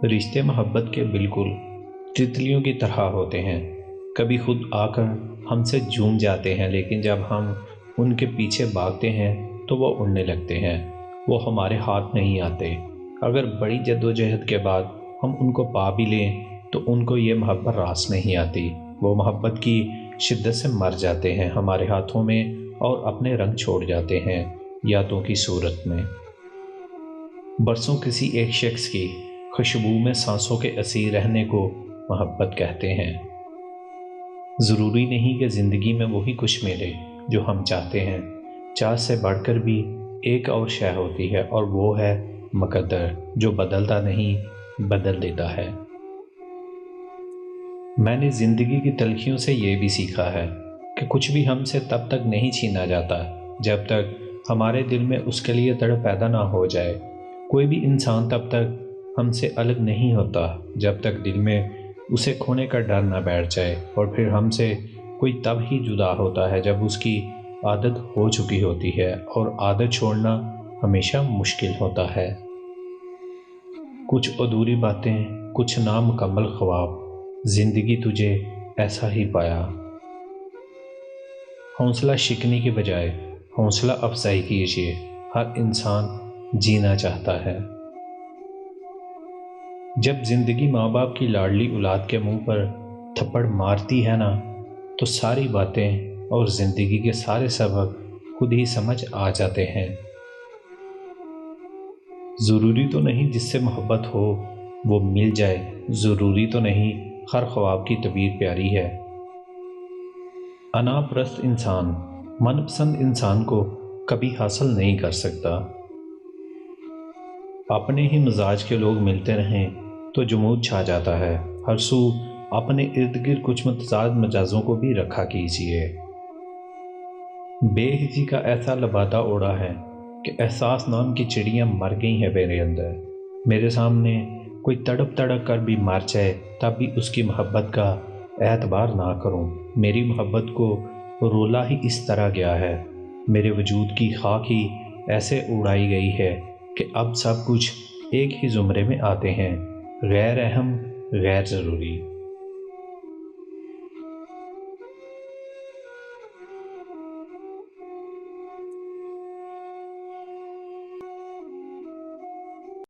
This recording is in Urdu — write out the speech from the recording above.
رشتے محبت کے بالکل تتلیوں کی طرح ہوتے ہیں، کبھی خود آ کر ہم سے جھوم جاتے ہیں، لیکن جب ہم ان کے پیچھے بھاگتے ہیں تو وہ اڑنے لگتے ہیں، وہ ہمارے ہاتھ نہیں آتے۔ اگر بڑی جدوجہد کے بعد ہم ان کو پا بھی لیں تو ان کو یہ محبت راس نہیں آتی، وہ محبت کی شدت سے مر جاتے ہیں ہمارے ہاتھوں میں اور اپنے رنگ چھوڑ جاتے ہیں یادوں کی صورت میں۔ برسوں کسی ایک شخص کی خوشبو میں سانسوں کے اسیر رہنے کو محبت کہتے ہیں۔ ضروری نہیں کہ زندگی میں وہی کچھ ملے جو ہم چاہتے ہیں، چاہت سے بڑھ کر بھی ایک اور شے ہوتی ہے، اور وہ ہے مقدر، جو بدلتا نہیں بدل دیتا ہے۔ میں نے زندگی کی تلخیوں سے یہ بھی سیکھا ہے کہ کچھ بھی ہم سے تب تک نہیں چھینا جاتا جب تک ہمارے دل میں اس کے لیے تڑپ پیدا نہ ہو جائے۔ کوئی بھی انسان تب تک ہم سے الگ نہیں ہوتا جب تک دل میں اسے کھونے کا ڈر نہ بیٹھ جائے، اور پھر ہم سے کوئی تب ہی جدا ہوتا ہے جب اس کی عادت ہو چکی ہوتی ہے، اور عادت چھوڑنا ہمیشہ مشکل ہوتا ہے۔ کچھ ادھوری باتیں، کچھ نامکمل خواب، زندگی تجھے ایسا ہی پایا۔ حوصلہ شکنی کے بجائے حوصلہ افزائی کیجیے، ہر انسان جینا چاہتا ہے۔ جب زندگی ماں باپ کی لاڈلی اولاد کے منہ پر تھپڑ مارتی ہے نا، تو ساری باتیں اور زندگی کے سارے سبق خود ہی سمجھ آ جاتے ہیں۔ ضروری تو نہیں جس سے محبت ہو وہ مل جائے، ضروری تو نہیں ہر خواب کی تعبیر پیاری ہے۔ انا پرست انسان من پسند انسان کو کبھی حاصل نہیں کر سکتا۔ اپنے ہی مزاج کے لوگ ملتے رہیں تو جمود چھا جاتا ہے، ہر سو اپنے ارد گرد کچھ متضاد مزاجوں کو بھی رکھا کیجیے۔ بے حسی کا ایسا لبادہ اوڑا ہے کہ احساس نام کی چڑیاں مر گئی ہیں میرے اندر۔ میرے سامنے کوئی تڑپ تڑپ کر بھی مر جائے تب بھی اس کی محبت کا اعتبار نہ کروں۔ میری محبت کو رولا ہی اس طرح گیا ہے، میرے وجود کی خاک ہی ایسے اڑائی گئی ہے کہ اب سب کچھ ایک ہی زمرے میں آتے ہیں، غیر اہم، غیر ضروری۔